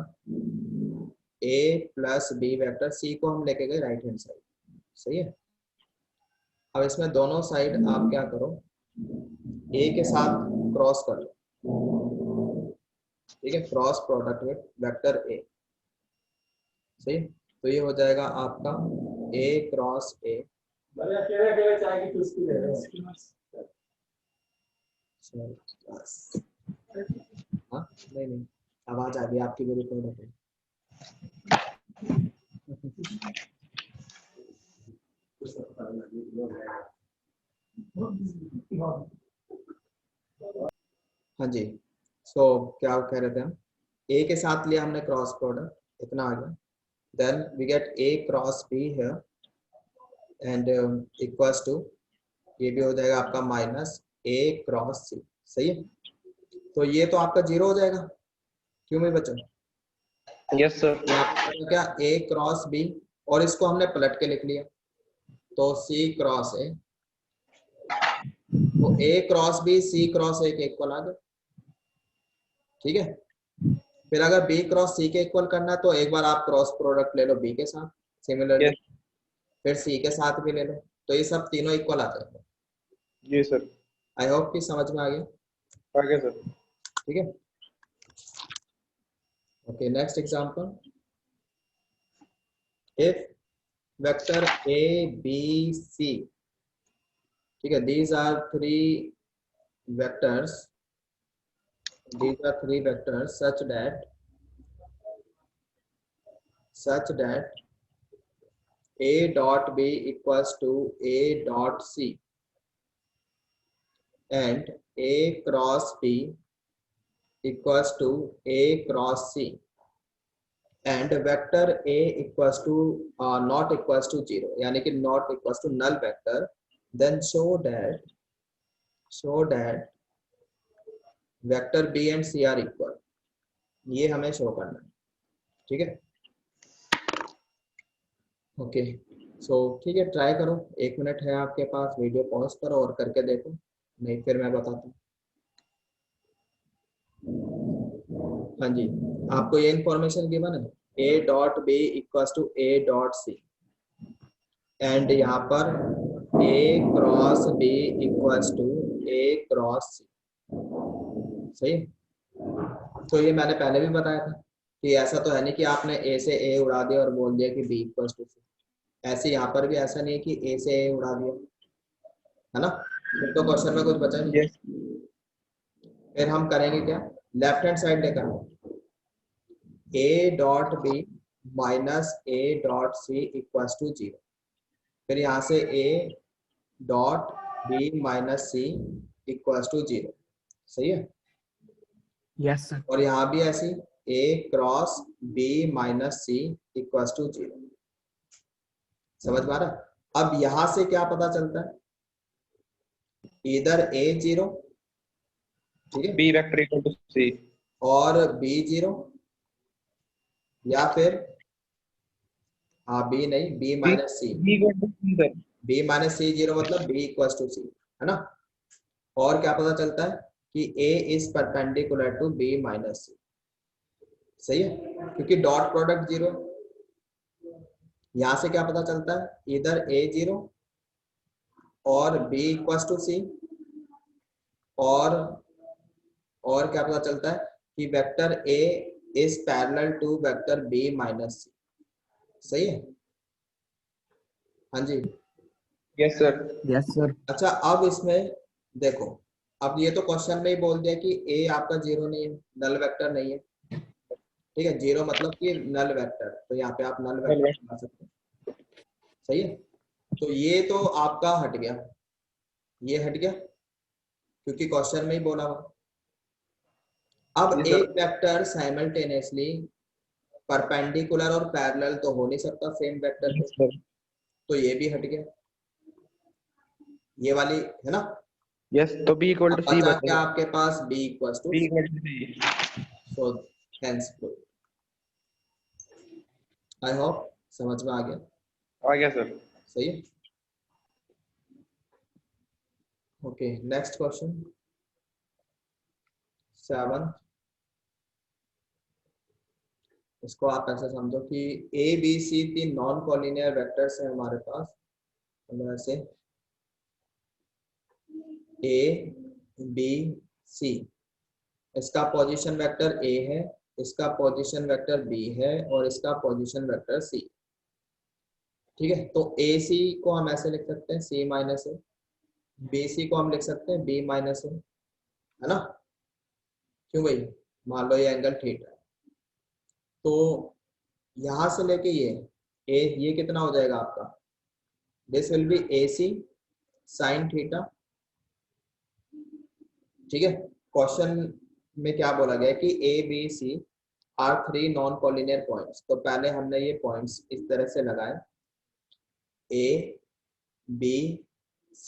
a plus b vector c को हम लेके गए राइट हैंड साइड। सही है, अब इसमें दोनों साइड आप क्या करो, a के साथ क्रॉस कर लो, ठीक है, cross product with vector a। सही, तो ये हो जाएगा आपका a क्रॉस a। हाँ नहीं, आवाज आ गई आपकी भी रिकॉर्ड होगी। हाँ जी, सो क्या कह रहे थे हम, a के साथ लिया हमने क्रॉस प्रोडक्ट, इतना आ गया, then we get a cross b here and equals to, ये भी हो जाएगा आपका माइनस a क्रॉस c। सही है, तो ये तो आपका जीरो हो जाएगा, क्यों नहीं बचा? Yes sir. क्या a क्रॉस b, और इसको हमने पलट के लिख लिया, तो c क्रॉस a, तो a cross b c cross a के इक्वल आ गया। ठीक है, फिर अगर b क्रॉस c के इक्वल करना है तो एक बार आप क्रॉस प्रोडक्ट ले लो b के साथ, सिमिलरली Yes. फिर c के साथ भी ले लो, तो ये सब तीनों इक्वल आ जाएंगे। जी सर। आई होप कि समझ में आ गया। आगे सर। ठीक है, okay, next example, if vector a b c, ठीक है, these are three vectors such that a dot b equals to a dot c and a cross b equals to a cross c and vector a equals to not equals to 0, यानी कि not equals to null vector, then show that vector b and c are equal। ये हमें show करना है। ठीक है, okay, सो ठीक है, ट्राई करो, 1 मिनट है आपके पास, वीडियो पॉज करो और करके देखो, नहीं फिर मैं बताता हूँ। हाँ जी, आपको ये इंफॉर्मेशन गिवन है, a dot b equals to a dot c and यहाँ पर a cross b equals to a cross c। सही, तो ये मैंने पहले भी बताया था कि ऐसा तो है नहीं कि आपने a से a उड़ा दिया और बोल दिया कि b इक्वल्स टू c, ऐसे यहाँ पर भी ऐसा नहीं है कि a से a उड़ा दिया, है ना, तो क्वेश्चन में कुछ बचा नहीं। Yes. फिर हम करेंगे क्या, लेफ्ट हैंड साइड लेकर a dot b minus a dot c equals to 0, फिर यहाँ से a dot b minus c equals to 0। सही है, Yes sir. और यहाँ भी ऐसी a cross b minus c equals to 0। समझ में आ रहा है? अब यहाँ से क्या पता चलता है, इधर a 0, ठीक है, B vector equal to C. और b 0, या फिर हाँ b नहीं, b minus c, B equal to C sir. b minus c 0 मतलब b इक्वल्स टू c, है ना। और क्या पता चलता है कि A is perpendicular to B minus C। सही है, क्योंकि डॉट प्रोडक्ट जीरो। यहां से क्या पता चलता है, इधर A जीरो और B इक्वल टू C, और क्या पता चलता है कि vector A is parallel to vector B minus C। सही है, हाँ जी। Yes sir. Yes, sir. अच्छा, अब इसमें देखो, अब ये तो क्वेश्चन में ही बोल दिया कि A आपका जीरो नहीं है, नल वेक्टर नहीं है। ठीक है, जीरो मतलब कि नल वेक्टर, तो यहाँ पे आप नल वेक्टर बना सकते हैं। सही है, तो ये तो आपका हट गया, ये हट गया क्योंकि क्वेश्चन में ही बोला हुआ। अब जी सर। एक वेक्टर साइमल्टेनियसली परपेंडिकुलर और पैरेलल तो हो नहीं सकता सेम वेक्टर के, यस सर। तो ये भी हट गया, ये वाली है ना। यस, तो बी इक्वल अब टू सी बचा क्या बचेगा। आपके पास, B equal to B C। Equal to C. So hence I hope समझ में आ गया। आ गया सर। सही है, ओके नेक्स्ट क्वेश्चन 7। इसको आप ऐसे समझो कि A B C तीन नॉन कॉलिनियर वेक्टर्स हैं हमारे पास, मतलब ऐसे A B C, इसका पोजीशन वेक्टर A है, इसका पोजीशन वेक्टर B है और इसका पोजीशन वेक्टर C। ठीक है, तो AC को हम ऐसे लिख सकते हैं C माइनस ए, BC को हम लिख सकते हैं B माइनस ए, है ना। क्यों भाई, मान लो ये एंगल थीटा है, तो यहां से लेके ये कितना हो जाएगा आपका, this will B AC sine theta. ठीक है, क्वेश्चन में क्या बोला गया कि A B C are three non collinear points, तो पहले हमने ये पॉइंट्स इस तरह से लगाए A B C।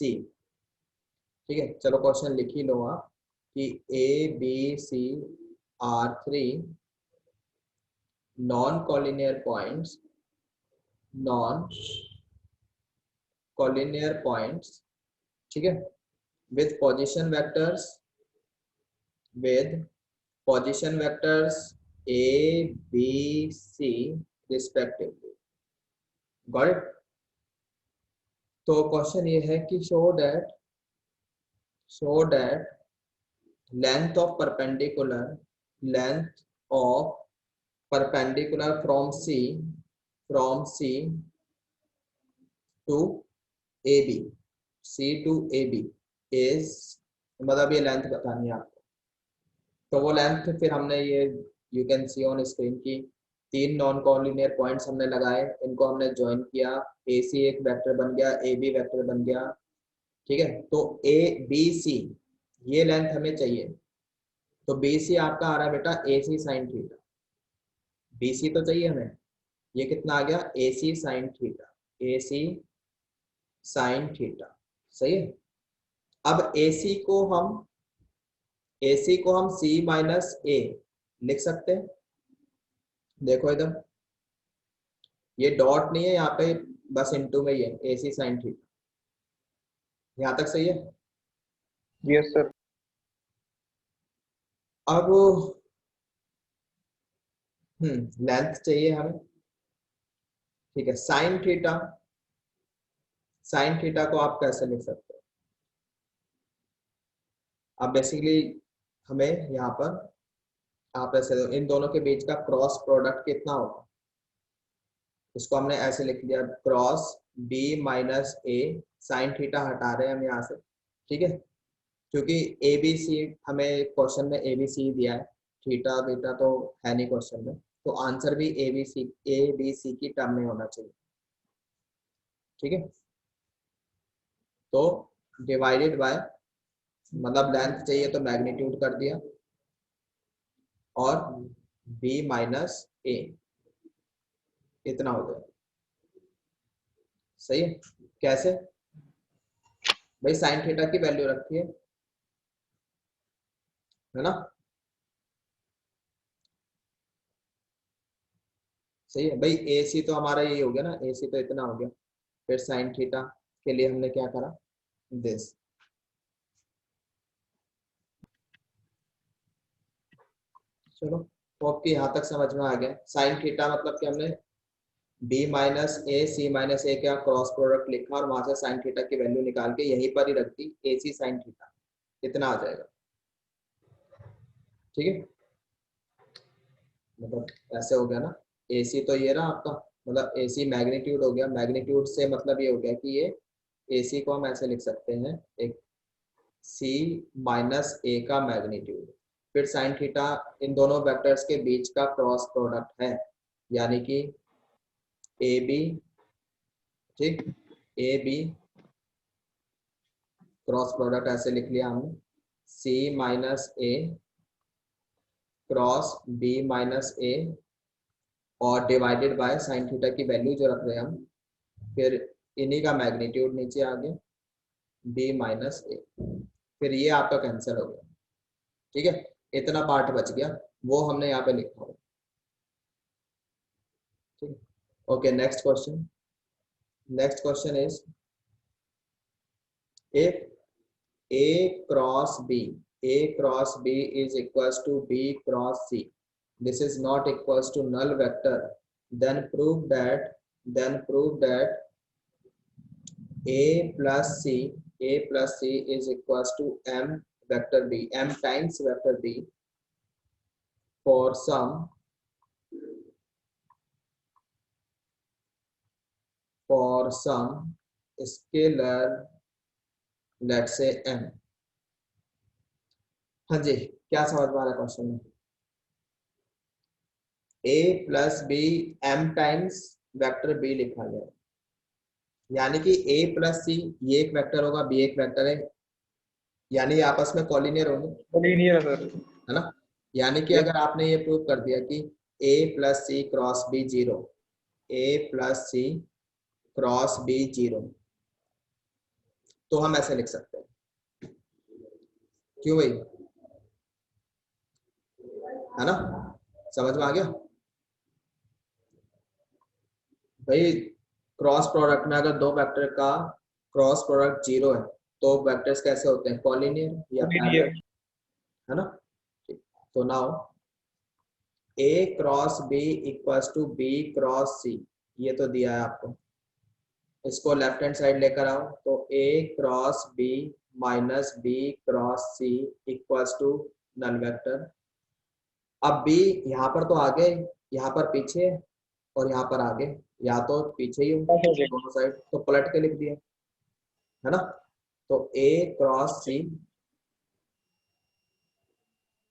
ठीक है, चलो क्वेश्चन लिख ही लो आप कि A B C are three non collinear points, non collinear points, ठीक है, with position vectors, with position vectors A, B, C respectively. Got it? तो क्वेश्चन ये है कि show that length of perpendicular from C to AB, C to AB is, मतलब ये length बतानी है आपको। तो वो लेंथ फिर हमने ये you can see on screen की तीन नॉन कॉलिनियर पॉइंट्स हमने लगाए, इनको हमने ज्वाइन किया, ए सी एक वेक्टर बन गया, ए बी वेक्टर बन गया। ठीक है, तो ए बी सी ये लेंथ हमें चाहिए, तो बी सी आपका आ रहा है बेटा ए सी साइन थीटा, बी सी तो चाहिए हमें, ये कितना आ गया ए सी साइन थीटा, ए सी साइन थीटा। सही है, अब ए सी को हम C माइनस ए लिख सकते हैं। देखो इधर ये डॉट नहीं है यहाँ पे, बस इनटू में ही है ए सी साइन थीटा। यहाँ तक सही है। Yes sir. अब लेंथ चाहिए हमें। ठीक है, साइन थीटा को आप कैसे लिख सकते हो, अब बेसिकली हमें यहाँ पर आप ऐसे इन दोनों के बीच का क्रॉस प्रोडक्ट कितना होगा, इसको हमने ऐसे लिख दिया क्रॉस B माइनस ए, साइन थीटा हटा रहे हैं हम यहाँ से। ठीक है, क्योंकि ए बी सी हमें क्वेश्चन में ए बी सी दिया है, थीटा बीटा तो है नहीं क्वेश्चन में, तो आंसर भी ए बी सी की टर्म में होना चाहिए। ठीक है, तो डिवाइडेड बाय, मतलब लेंथ चाहिए तो मैग्नीट्यूड कर दिया, और b माइनस ए इतना हो गया। सही है, कैसे भाई, साइन थीटा की वैल्यू रखी है ना। सही है भाई, ए सी तो हमारा यही हो गया ना, ए सी तो इतना हो गया, फिर साइन थीटा के लिए हमने क्या करा, दिस। चलो होप कि यहाँ तक समझ में आ गया। साइन थीटा मतलब कि हमने b माइनस ए सी माइनस ए का क्रॉस प्रोडक्ट लिखा और वहां से साइन थीटा की वैल्यू निकाल के यहीं पर ही रख दी, ए सी साइन थीटा इतना आ जाएगा। ठीक है, मतलब ऐसे हो गया ना। ए सी तो ये रहा आपका, मतलब ए सी मैग्नीट्यूड हो गया। मैग्नीट्यूड से मतलब ये हो गया कि ये ए सी को हम ऐसे लिख सकते हैं, एक सी माइनस ए का मैग्नीट्यूड। फिर साइन थीटा इन दोनों वेक्टर्स के बीच का क्रॉस प्रोडक्ट है, यानी कि ए बी, ठीक, ए बी क्रॉस प्रोडक्ट ऐसे लिख लिया हमने, सी माइनस ए क्रॉस बी माइनस ए और डिवाइडेड बाय साइन थीटा की वैल्यू जो रख रहे हैं हम, फिर इन्हीं का मैग्नीट्यूड नीचे आ गया बी माइनस ए, फिर ये आपका कैंसिल हो गया। ठीक है, इतना पार्ट बच गया, वो हमने यहाँ पे लिखा हुआ। ठीक है, okay next question. Next question is if A cross B is equals to B cross C. This is not equals to null vector. Then prove that A plus C is equals to M vector B, M times vector B for some scalar, let's say M. हाँ जी, क्या समझ में आ रहा है question में? a plus B m times vector b लिखा गया, यानी कि a प्लस सी ये एक वेक्टर होगा, b एक वेक्टर है, यानी आपस में कॉलिनियर होंगे, कॉलिनियर है सर। है ना। यानी कि अगर आपने ये प्रूव कर दिया कि a plus C cross b zero, a plus C cross b zero, तो हम ऐसे लिख सकते हैं। क्यों भाई, है ना, समझ में आ गया भाई। क्रॉस प्रोडक्ट में अगर दो वेक्टर का क्रॉस प्रोडक्ट जीरो है तो वेक्टर्स कैसे होते हैं, कॉलिनियर या पैरेलल, है ना। ठीक, तो now a cross b equals to b cross c, ये तो दिया है आपको। इसको लेफ्ट हैंड साइड लेकर आओ तो a cross b minus b cross c equals to null vector. अब b यहाँ पर तो आगे, यहाँ पर पीछे और यहाँ पर आगे, या तो पीछे ही हो दोनों साइड, तो पलट के लिख दिया, है ना। तो a cross c,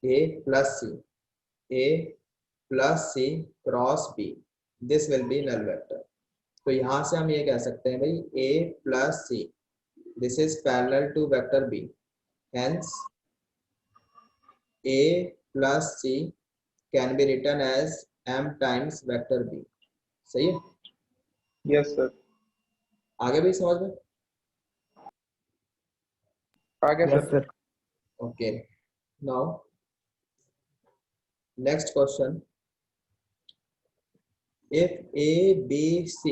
a plus c, a plus c cross b, this will be null vector. तो यहां से हम ये कह सकते हैं भाई a plus c, this is parallel to vector b, hence a plus c can be written as m times vector b। सही है, यस सर। आगे भी समझ में? आगे Yes, sir. sir. Okay, now next question. if ABC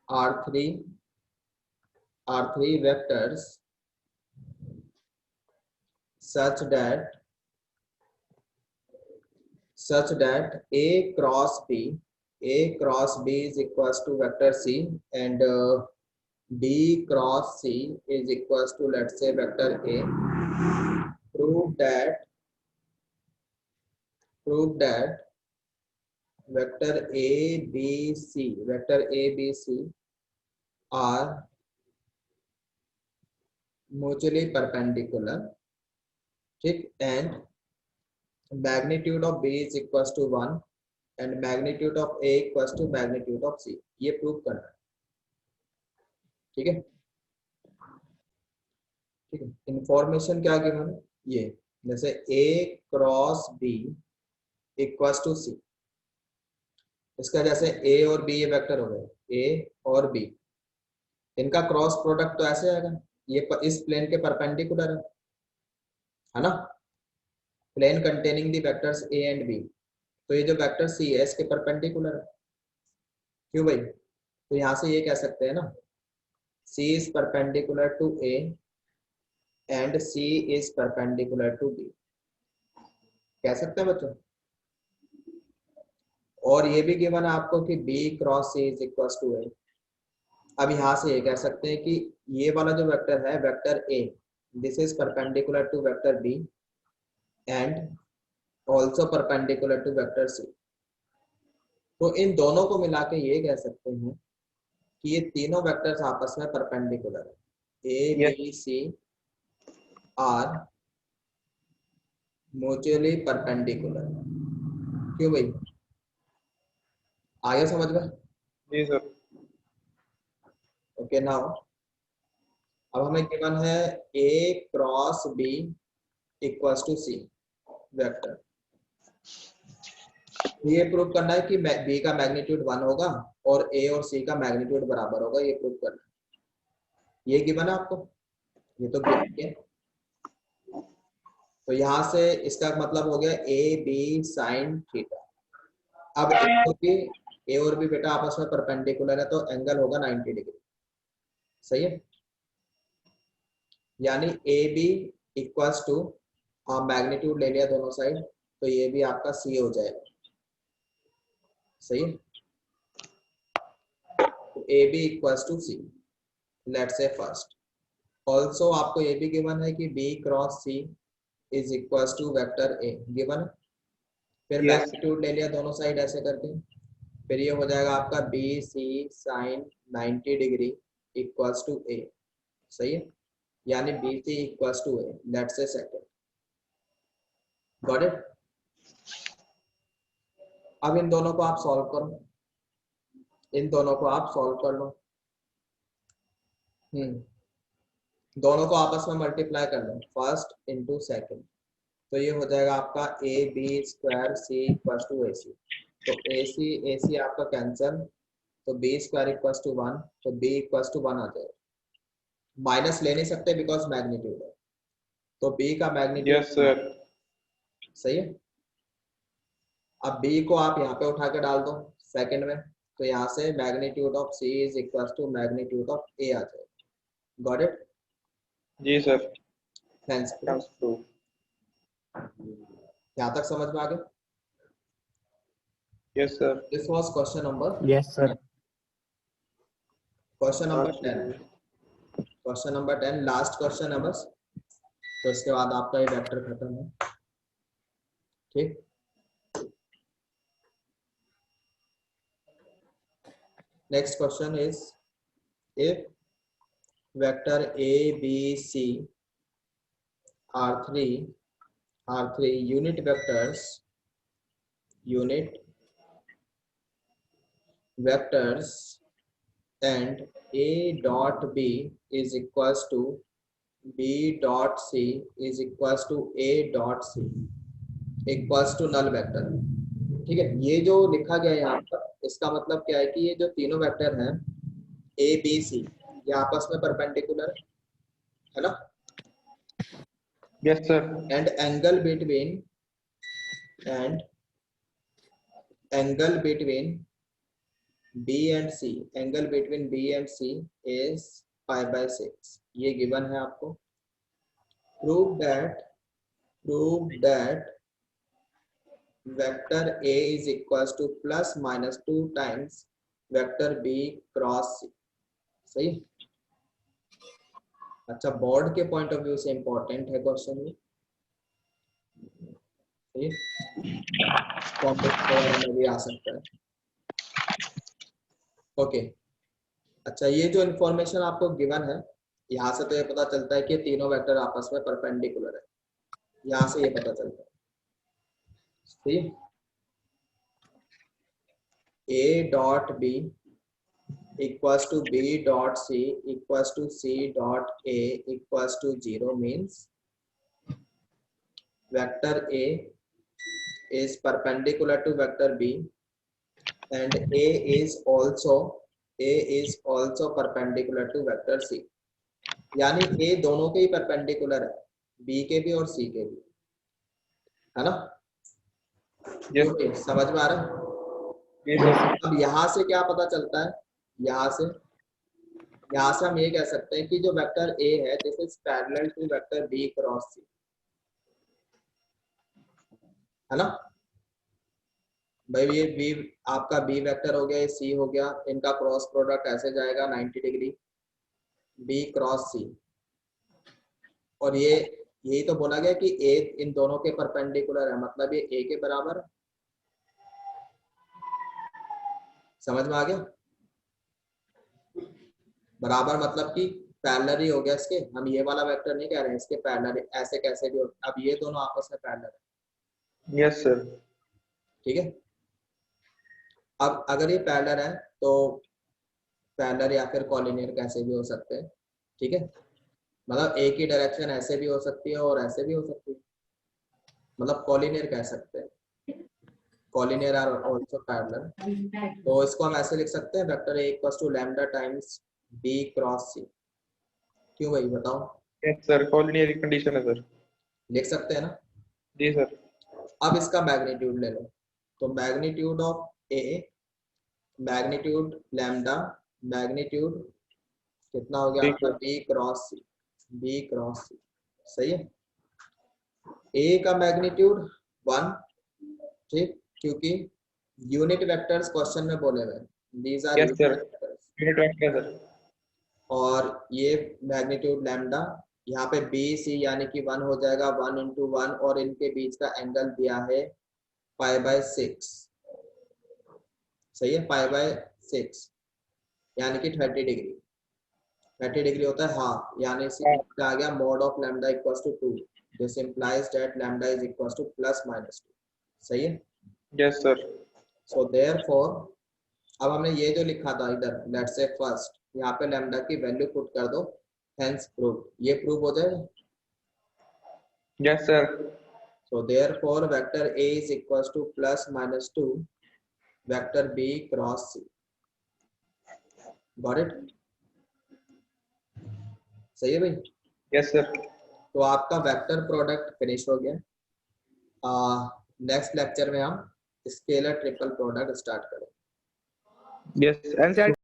are three vectors such that a cross b is equals to vector c and b cross c is equals to, let's say, vector a, prove that vector a b c are mutually perpendicular, ठीक, and magnitude of b is equals to 1 and magnitude of a equals to magnitude of c, ये prove करना है। ठीक है, ठीक है, information क्या given है, ये जैसे a cross b equals to c, इसका जैसे a और b ये वेक्टर हो गए, a और b, इनका क्रॉस प्रोडक्ट तो ऐसे आएगा, ये इस प्लेन के परपेंडिकुलर है ना, plane containing the vectors a and b, तो ये जो वेक्टर c है इसके परपेंडिकुलर है। क्यों भाई, तो यहां से ये कह सकते हैं ना, c is perpendicular to a and c is perpendicular to b, कह सकते हैं बच्चों। और ये भी गिवन है आपको कि B cross C is equal to A। अब यहाँ से ये कह सकते हैं कि ये वाला जो वेक्टर है vector A, this is perpendicular to vector B and also perpendicular to vector C। तो इन दोनों को मिला के ये कह सकते हैं कि ये तीनों वेक्टर्स आपस में परपेंडिकुलर है। A, Yes. B, C are mutually perpendicular. क्यों भाई, आगे समझ में? जी सर। ओके नाउ अब हमें गिवन है A cross B equals to C vector. ये प्रूव करना है कि B का मैग्नीट्यूड 1 होगा और A और C का मैग्नीट्यूड बराबर होगा, ये प्रूव करना है। ये गिवन है आपको, ये तो गिवन है। तो यहाँ से इसका मतलब हो गया ए बी साइन थीटा। अब ए और बी बेटा आपस में परपेंडिकुलर है तो एंगल होगा 90 डिग्री। सही है, यानी ए बी इक्वल्स टू, आप मैग्नीट्यूड ले लिया दोनों साइड, तो ये भी आपका सी हो जाएगा। सही है, तो A B equals to C. Let's say first also आपको ये भी गिवन है कि B cross C is equals to vector A, given है। फिर Yes. मैग्नीट्यूड ले लिया दोनों साइड ऐसे करके, फिर ये हो जाएगा आपका B C sine 90 degree equals to A. सही है, यानी B C equals to A. Let's say second, got it. अब इन दोनों को आप सॉल्व करो, इन दोनों को आप सॉल्व कर लो। दोनों को आपस में मल्टीप्लाई कर लो, फर्स्ट इंटू सेकेंड, तो ये हो जाएगा आपका A B square C equals to A C. तो ए सी आपका कैंसिल, तो बी स्क्वायर इक्वल्स टू 1, तो बी इक्वल्स टू 1 आ जाएगा। माइनस ले नहीं सकते बिकॉज मैग्नीट्यूड है, तो बी का मैग्नीट्यूड। Yes sir. सही है, अब बी को आप यहाँ पे उठा के डाल दो सेकंड में, तो यहाँ से magnitude of C is equals to magnitude of A आ जाएगा। Got it? जी सर। थैंक्स। Thanks to. यहाँ तक समझ में आ गया? Yes sir. This was question number, Yes, sir. Question number 10। Question number 10 last question है बस, तो इसके बाद आपका ये वेक्टर खत्म है। ठीक, next question is if vector A B C are three unit vectors and A dot B is equals to B dot C is equals to A dot C equals to null vector. ठीक है, ये जो लिखा गया है यहाँ पर, इसका मतलब क्या है कि ये जो तीनों वेक्टर हैं A B C, ये आपस में परपेंडिकुलर है ना, Yes sir. And angle between B and C, angle between B and C is π/6। ये गिवन है आपको। Prove that vector A is equals to plus minus 2 times vector B cross C। सही, अच्छा बोर्ड के point of view से important है question ये। सही, कॉम्पिटिशन में भी आ सकता है। ओके, अच्छा ये जो इन्फॉर्मेशन आपको गिवन है, यहाँ से तो ये पता चलता है कि तीनों वेक्टर आपस में परपेंडिकुलर है, यहाँ से ये पता चलता है। ठीक, A dot B equals to B dot C equals to C dot A equals to 0 means vector A is perpendicular to vector B and A is also perpendicular to vector C। यानी A दोनों के ही perpendicular है, B के भी और C के भी, है ना? Yes. ओके, समझ में आ रहा है? Yes sir. अब यहाँ से क्या पता चलता है, यहाँ से हम ये कह सकते हैं कि जो वेक्टर A है this is parallel to vector B cross C। है ना भाई। ये बी आपका बी वेक्टर हो गया, ये सी हो गया, इनका क्रॉस प्रोडक्ट ऐसे जाएगा 90 डिग्री, बी क्रॉस सी। और ये यही तो बोला गया कि ए इन दोनों के परपेंडिकुलर है, मतलब ये ए के बराबर है। समझ में आ गया? बराबर मतलब कि पैरेलल ही हो गया इसके, हम ये वाला वेक्टर नहीं कह रहे हैं, इसके पैरेलल ऐसे कैसे भी हो, अब ये दोनों आपस में पैरेलल है। Yes sir. ठीक है, अब अगर ये पैरेलल है तो पैरेलल या फिर कॉलिनियर कैसे भी हो सकते हैं। ठीक है, मतलब एक ही डायरेक्शन ऐसे भी हो सकती है और ऐसे भी हो सकती है, मतलब कॉलिनियर कह सकते हैं, कॉलिनियर आर आल्सो पैरेलल। तो इसको हम ऐसे लिख सकते हैं, vector A equals to lambda times B cross C. क्यों भाई बताओ? यस सर, कॉलिनियर कंडीशन है सर। लिख सकते हैं ना। जी सर। अब इसका मैग्नीट्यूड ले लो, तो magnitude of A, magnitude lambda, magnitude कितना हो गया ठीक आपका है। B cross C, B cross C. सही है, ए का मैग्नीट्यूड 1, ठीक, क्योंकि यूनिट वेक्टर्स क्वेश्चन में बोले हुए, these are yes unit sir, vectors. Unit vector sir. और ये मैग्नीट्यूड लैम्डा, यहाँ पे बी सी यानी कि 1 हो जाएगा, 1 इंटू 1, और इनके बीच का एंगल दिया है π/6। सही है, π/6 यानी कि 30 डिग्री, 30 डिग्री होता है हाफ, यानी आ गया mod of lambda equals to 2, this implies that lambda is equals to +-2। सही है। Yes sir. सो देयरफॉर अब हमने ये जो लिखा था इधर, लेट्स से फर्स्ट यहाँ पे लैम्डा की वैल्यू पुट कर दो, हेंस प्रूव, ये प्रूव हो जाएगा। Yes sir. So therefore vector A is equals to +-2 vector B cross C. Got it? सही है भाई। Yes sir. तो आपका वेक्टर प्रोडक्ट फिनिश हो गया। नेक्स्ट लेक्चर में हम स्केलर ट्रिपल प्रोडक्ट स्टार्ट करें। Yes, NCERT